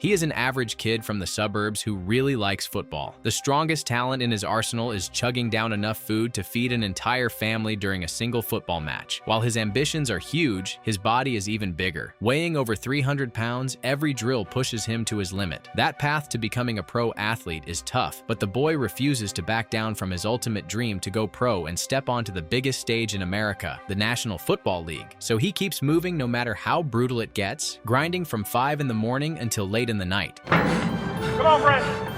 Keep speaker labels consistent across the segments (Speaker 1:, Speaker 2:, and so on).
Speaker 1: He is an average kid from the suburbs who really likes football. The strongest talent in his arsenal is chugging down enough food to feed an entire family during a single football match. While his ambitions are huge, his body is even bigger. Weighing over 300 pounds, every drill pushes him to his limit. That path to becoming a pro athlete is tough, but the boy refuses to back down from his ultimate dream to go pro and step onto the biggest stage in America, the National Football League. So he keeps moving no matter how brutal it gets, grinding from 5 in the morning until late in the night.
Speaker 2: Come on, Brandon.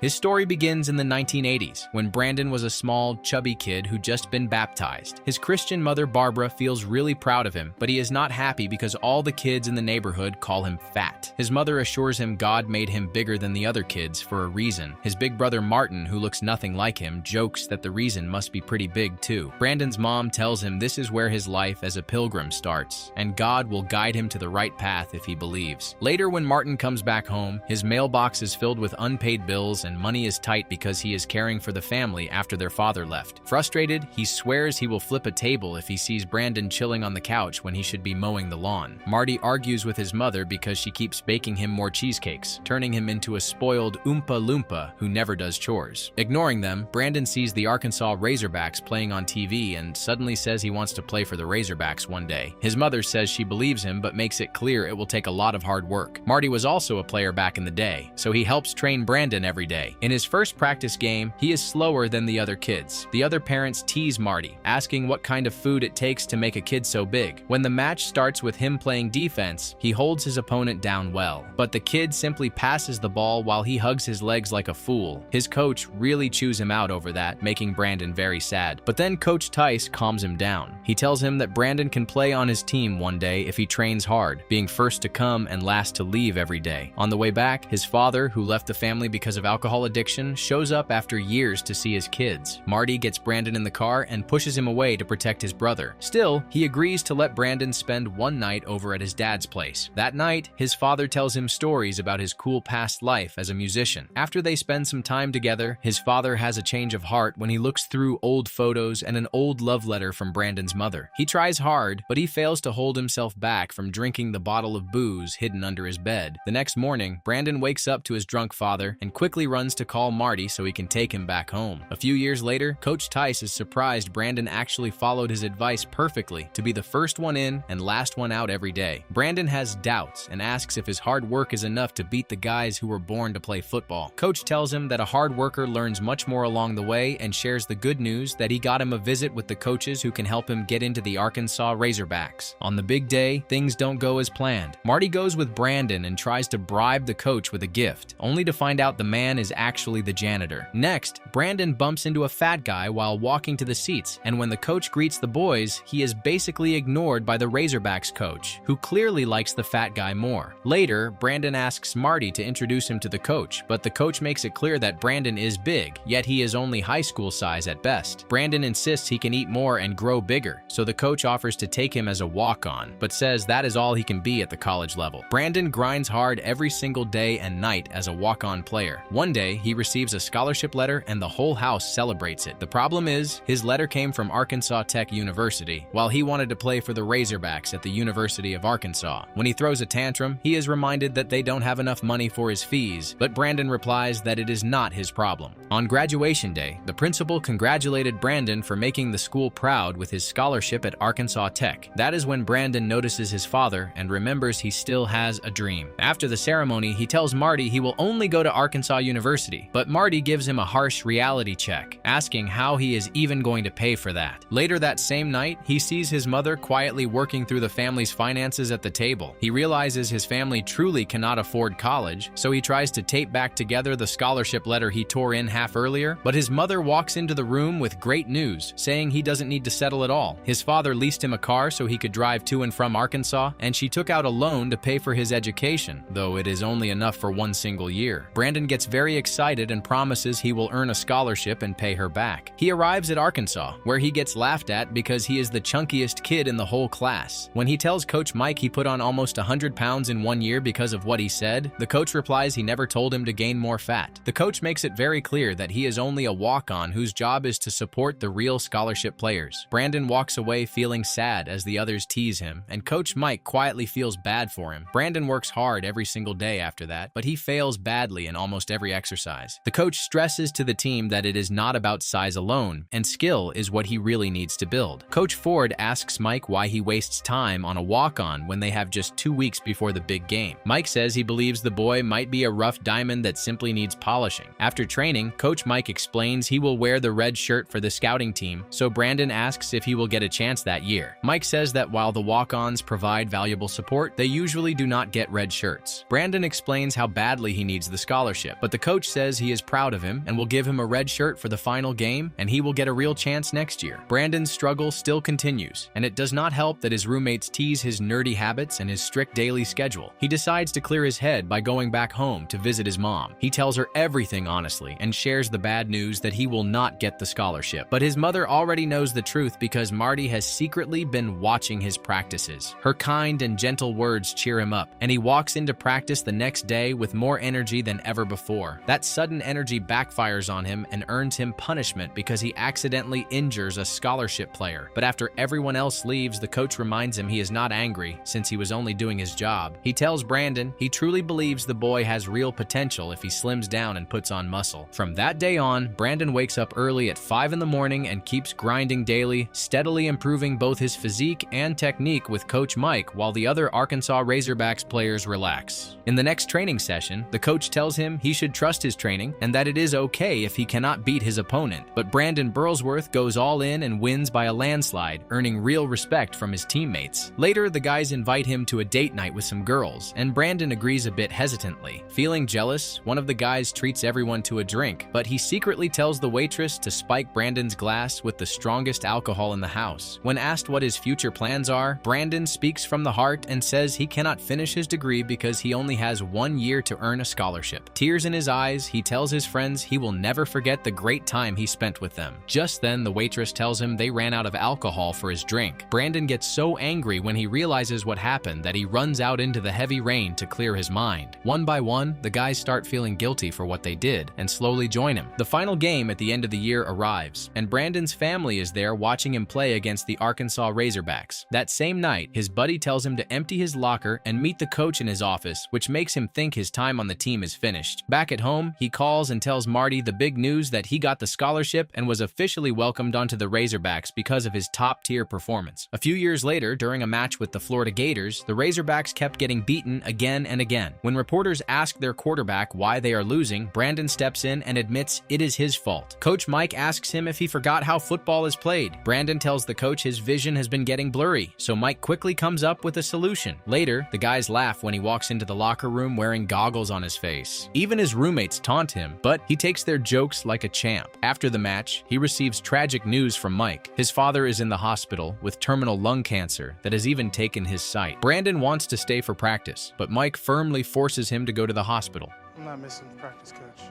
Speaker 1: His story begins in the 1980s, when Brandon was a small, chubby kid who'd just been baptized. His Christian mother, Barbara, feels really proud of him, but he is not happy because all the kids in the neighborhood call him fat. His mother assures him God made him bigger than the other kids for a reason. His big brother, Martin, who looks nothing like him, jokes that the reason must be pretty big too. Brandon's mom tells him this is where his life as a pilgrim starts, and God will guide him to the right path if he believes. Later, when Martin comes back home, his mailbox is filled with unpaid bills and money is tight because he is caring for the family after their father left. Frustrated, he swears he will flip a table if he sees Brandon chilling on the couch when he should be mowing the lawn. Marty argues with his mother because she keeps baking him more cheesecakes, turning him into a spoiled Oompa Loompa who never does chores. Ignoring them, Brandon sees the Arkansas Razorbacks playing on TV and suddenly says he wants to play for the Razorbacks one day. His mother says she believes him but makes it clear it will take a lot of hard work. Marty was also a player back in the day, so he helps train Brandon every day. In his first practice game, he is slower than the other kids. The other parents tease Marty, asking what kind of food it takes to make a kid so big. When the match starts with him playing defense, he holds his opponent down well, but the kid simply passes the ball while he hugs his legs like a fool. His coach really chews him out over that, making Brandon very sad. But then Coach Tice calms him down. He tells him that Brandon can play on his team one day if he trains hard, being first to come and last to leave every day. On the way back, his father, who left the family because of alcohol addiction, shows up after years to see his kids. Marty gets Brandon in the car and pushes him away to protect his brother. Still, he agrees to let Brandon spend one night over at his dad's place. That night, his father tells him stories about his cool past life as a musician. After they spend some time together, his father has a change of heart when he looks through old photos and an old love letter from Brandon's mother. He tries hard, but he fails to hold himself back from drinking the bottle of booze hidden under his bed. The next morning, Brandon wakes up to his drunk father and quickly runs to call Marty so he can take him back home. A few years later, Coach Tice is surprised Brandon actually followed his advice perfectly to be the first one in and last one out every day. Brandon has doubts and asks if his hard work is enough to beat the guys who were born to play football. Coach tells him that a hard worker learns much more along the way and shares the good news that he got him a visit with the coaches who can help him get into the Arkansas Razorbacks. On the big day, things don't go as planned. Marty goes with Brandon and tries to bribe the coach with a gift, only to find out the man is actually the janitor. Next, Brandon bumps into a fat guy while walking to the seats, and when the coach greets the boys, he is basically ignored by the Razorbacks coach, who clearly likes the fat guy more. Later, Brandon asks Marty to introduce him to the coach, but the coach makes it clear that Brandon is big, yet he is only high school size at best. Brandon insists he can eat more and grow bigger, so the coach offers to take him as a walk-on, but says that is all he can be at the college level. Brandon grinds hard every single day and night as a walk-on player. One day, he receives a scholarship letter and the whole house celebrates it. The problem is, his letter came from Arkansas Tech University, while he wanted to play for the Razorbacks at the University of Arkansas. When he throws a tantrum, he is reminded that they don't have enough money for his fees, but Brandon replies that it is not his problem. On graduation day, the principal congratulated Brandon for making the school proud with his scholarship at Arkansas Tech. That is when Brandon notices his father and remembers he still has a dream. After the ceremony, he tells Marty he will only go to Arkansas University, but Marty gives him a harsh reality check, asking how he is even going to pay for that. Later that same night, he sees his mother quietly working through the family's finances at the table. He realizes his family truly cannot afford college, so he tries to tape back together the scholarship letter he tore in half earlier, but his mother walks into the room with great news, saying he doesn't need to settle at all. His father leased him a car so he could drive to and from Arkansas, and she took out a loan to pay for his education, though it is only enough for one single year. Brandon gets very very excited and promises he will earn a scholarship and pay her back. He arrives at Arkansas, where he gets laughed at because he is the chunkiest kid in the whole class. When he tells Coach Mike he put on almost 100 pounds in 1 year because of what he said, the coach replies he never told him to gain more fat. The coach makes it very clear that he is only a walk-on whose job is to support the real scholarship players. Brandon walks away feeling sad as the others tease him, and Coach Mike quietly feels bad for him. Brandon works hard every single day after that, but he fails badly in almost every exercise. The coach stresses to the team that it is not about size alone, and skill is what he really needs to build. Coach Ford asks Mike why he wastes time on a walk-on when they have just 2 weeks before the big game. Mike says he believes the boy might be a rough diamond that simply needs polishing. After training, Coach Mike explains he will wear the red shirt for the scouting team, so Brandon asks if he will get a chance that year. Mike says that while the walk-ons provide valuable support, they usually do not get red shirts. Brandon explains how badly he needs the scholarship, but the coach says he is proud of him and will give him a red shirt for the final game, and he will get a real chance next year. Brandon's struggle still continues, and it does not help that his roommates tease his nerdy habits and his strict daily schedule. He decides to clear his head by going back home to visit his mom. He tells her everything honestly and shares the bad news that he will not get the scholarship. But his mother already knows the truth because Marty has secretly been watching his practices. Her kind and gentle words cheer him up, and he walks into practice the next day with more energy than ever before. That sudden energy backfires on him and earns him punishment because he accidentally injures a scholarship player. But after everyone else leaves, the coach reminds him he is not angry since he was only doing his job. He tells Brandon he truly believes the boy has real potential if he slims down and puts on muscle. From that day on, Brandon wakes up early at 5 in the morning and keeps grinding daily, steadily improving both his physique and technique with Coach Mike while the other Arkansas Razorbacks players relax. In the next training session, the coach tells him he should trust his training and that it is okay if he cannot beat his opponent. But Brandon Burlsworth goes all in and wins by a landslide, earning real respect from his teammates. Later, the guys invite him to a date night with some girls, and Brandon agrees a bit hesitantly. Feeling jealous, one of the guys treats everyone to a drink, but he secretly tells the waitress to spike Brandon's glass with the strongest alcohol in the house. When asked what his future plans are, Brandon speaks from the heart and says he cannot finish his degree because he only has 1 year to earn a scholarship. Tears in his eyes, he tells his friends he will never forget the great time he spent with them. Just then, the waitress tells him they ran out of alcohol for his drink. Brandon gets so angry when he realizes what happened that he runs out into the heavy rain to clear his mind. One by one, the guys start feeling guilty for what they did and slowly join him. The final game at the end of the year arrives, and Brandon's family is there watching him play against the Arkansas Razorbacks. That same night, his buddy tells him to empty his locker and meet the coach in his office, which makes him think his time on the team is finished. Back at home, he calls and tells Marty the big news that he got the scholarship and was officially welcomed onto the Razorbacks because of his top-tier performance. A few years later, during a match with the Florida Gators, the Razorbacks kept getting beaten again and again. When reporters ask their quarterback why they are losing, Brandon steps in and admits it is his fault. Coach Mike asks him if he forgot how football is played. Brandon tells the coach his vision has been getting blurry, so Mike quickly comes up with a solution. Later, the guys laugh when he walks into the locker room wearing goggles on his face. Even his roommates taunt him, but he takes their jokes like a champ. After the match, he receives tragic news from Mike. His father is in the hospital with terminal lung cancer that has even taken his sight. Brandon wants to stay for practice, but Mike firmly forces him to go to the hospital.
Speaker 2: I'm not missing practice, Coach.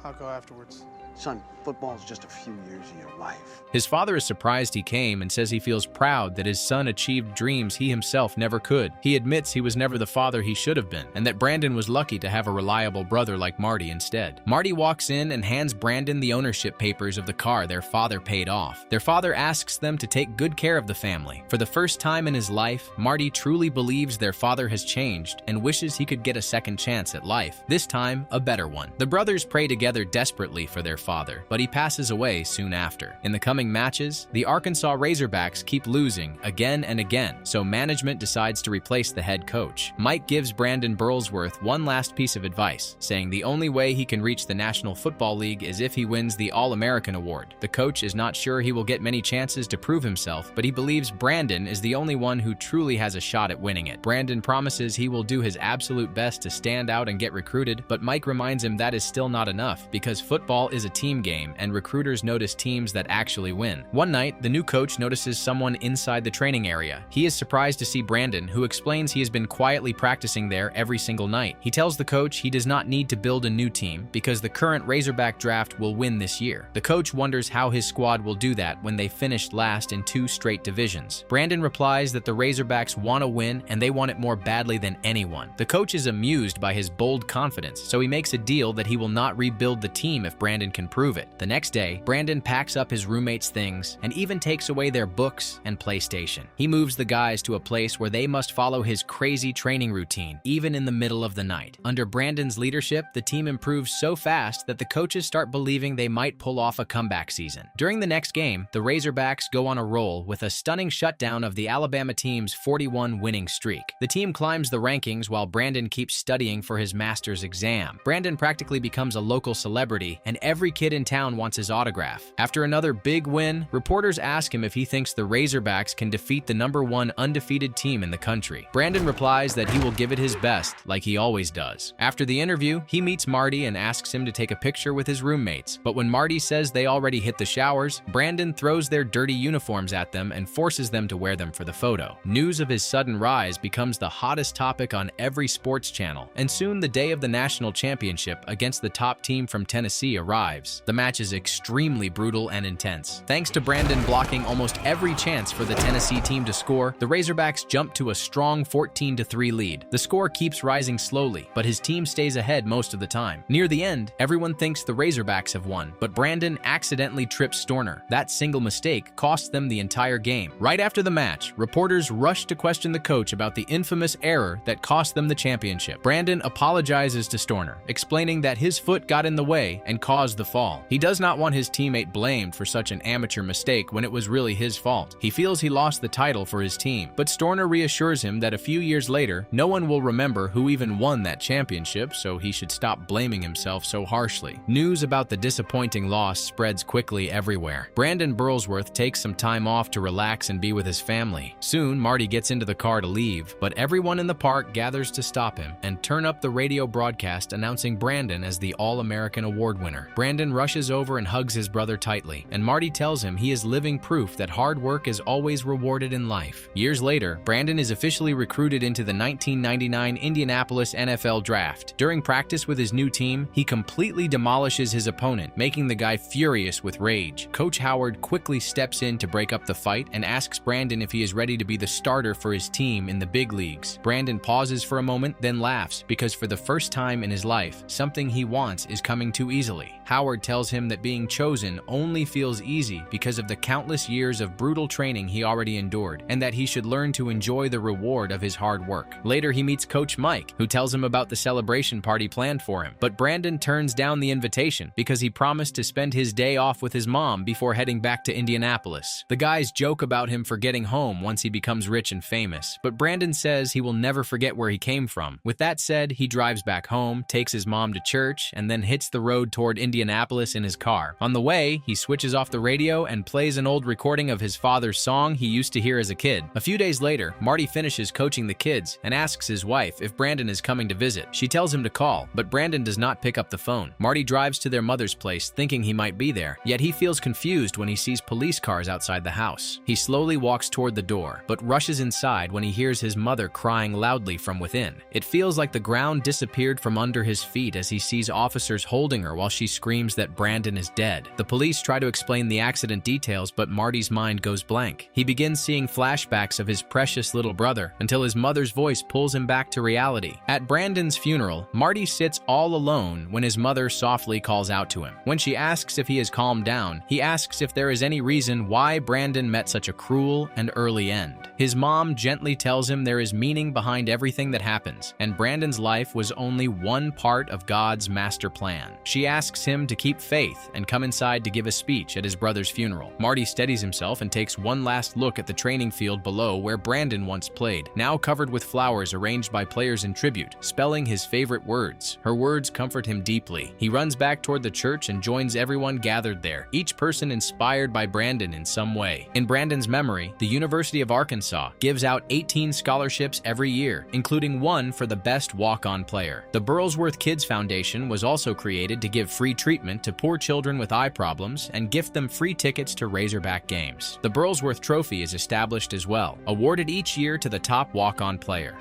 Speaker 2: I'll go afterwards.
Speaker 3: Son, football's just a few years of your life.
Speaker 1: His father is surprised he came and says he feels proud that his son achieved dreams he himself never could. He admits he was never the father he should have been, and that Brandon was lucky to have a reliable brother like Marty instead. Marty walks in and hands Brandon the ownership papers of the car their father paid off. Their father asks them to take good care of the family. For the first time in his life, Marty truly believes their father has changed and wishes he could get a second chance at life, this time a better one. The brothers pray together desperately for their father, but he passes away soon after. In the coming matches, the Arkansas Razorbacks keep losing again and again, so management decides to replace the head coach. Mike gives Brandon Burlsworth one last piece of advice, saying the only way he can reach the National Football League is if he wins the All-American Award. The coach is not sure he will get many chances to prove himself, but he believes Brandon is the only one who truly has a shot at winning it. Brandon promises he will do his absolute best to stand out and get recruited, but Mike reminds him that is still not enough, because football is a team game, and recruiters notice teams that actually win. One night, the new coach notices someone inside the training area. He is surprised to see Brandon, who explains he has been quietly practicing there every single night. He tells the coach he does not need to build a new team because the current Razorback draft will win this year. The coach wonders how his squad will do that when they finished last in 2 straight divisions. Brandon replies that the Razorbacks want to win and they want it more badly than anyone. The coach is amused by his bold confidence, so he makes a deal that he will not rebuild the team if Brandon can prove it. The next day, Brandon packs up his roommates' things and even takes away their books and PlayStation. He moves the guys to a place where they must follow his crazy training routine, even in the middle of the night. Under Brandon's leadership, the team improves so fast that the coaches start believing they might pull off a comeback season. During the next game, the Razorbacks go on a roll with a stunning shutdown of the Alabama team's 41 winning streak. The team climbs the rankings while Brandon keeps studying for his master's exam. Brandon practically becomes a local celebrity, and every kid in town wants his autograph. After another big win, reporters ask him if he thinks the Razorbacks can defeat the #1 undefeated team in the country. Brandon replies that he will give it his best, like he always does. After the interview, he meets Marty and asks him to take a picture with his roommates. But when Marty says they already hit the showers, Brandon throws their dirty uniforms at them and forces them to wear them for the photo. News of his sudden rise becomes the hottest topic on every sports channel, and soon the day of the national championship against the top team from Tennessee arrives. The match is extremely brutal and intense. Thanks to Brandon blocking almost every chance for the Tennessee team to score, the Razorbacks jump to a strong 14-3 lead. The score keeps rising slowly, but his team stays ahead most of the time. Near the end, everyone thinks the Razorbacks have won, but Brandon accidentally trips Storner. That single mistake costs them the entire game. Right after the match, reporters rush to question the coach about the infamous error that cost them the championship. Brandon apologizes to Storner, explaining that his foot got in the way and caused the fall. He does not want his teammate blamed for such an amateur mistake when it was really his fault. He feels he lost the title for his team, but Storner reassures him that a few years later, no one will remember who even won that championship, so he should stop blaming himself so harshly. News about the disappointing loss spreads quickly everywhere. Brandon Burlsworth takes some time off to relax and be with his family. Soon, Marty gets into the car to leave, but everyone in the park gathers to stop him and turn up the radio broadcast announcing Brandon as the All-American Award winner. Brandon rushes over and hugs his brother tightly, and Marty tells him he is living proof that hard work is always rewarded in life. Years later, Brandon is officially recruited into the 1999 Indianapolis NFL Draft. During practice with his new team, he completely demolishes his opponent, making the guy furious with rage. Coach Howard quickly steps in to break up the fight and asks Brandon if he is ready to be the starter for his team in the big leagues. Brandon pauses for a moment, then laughs, because for the first time in his life, something he wants is coming too easily. Howard tells him that being chosen only feels easy because of the countless years of brutal training he already endured, and that he should learn to enjoy the reward of his hard work. Later, he meets Coach Mike, who tells him about the celebration party planned for him. But Brandon turns down the invitation because he promised to spend his day off with his mom before heading back to Indianapolis. The guys joke about him forgetting home once he becomes rich and famous, but Brandon says he will never forget where he came from. With that said, he drives back home, takes his mom to church, and then hits the road toward Indianapolis in his car. On the way, he switches off the radio and plays an old recording of his father's song he used to hear as a kid. A few days later, Marty finishes coaching the kids and asks his wife if Brandon is coming to visit. She tells him to call, but Brandon does not pick up the phone. Marty drives to their mother's place thinking he might be there, yet he feels confused when he sees police cars outside the house. He slowly walks toward the door, but rushes inside when he hears his mother crying loudly from within. It feels like the ground disappeared from under his feet as he sees officers holding her while she screams that Brandon is dead. The police try to explain the accident details, but Marty's mind goes blank. He begins seeing flashbacks of his precious little brother until his mother's voice pulls him back to reality. At Brandon's funeral, Marty sits all alone when his mother softly calls out to him. When she asks if he has calmed down, he asks if there is any reason why Brandon met such a cruel and early end. His mom gently tells him there is meaning behind everything that happens, and Brandon's life was only one part of God's master plan. She asks him to keep faith and come inside to give a speech at his brother's funeral. Marty steadies himself and takes one last look at the training field below where Brandon once played, now covered with flowers arranged by players in tribute, spelling his favorite words. Her words comfort him deeply. He runs back toward the church and joins everyone gathered there, each person inspired by Brandon in some way. In Brandon's memory, the University of Arkansas gives out 18 scholarships every year, including one for the best walk-on player. The Burlsworth Kids Foundation was also created to give free treatment treatment to poor children with eye problems and gift them free tickets to Razorback games. The Burlsworth Trophy is established as well, awarded each year to the top walk-on player.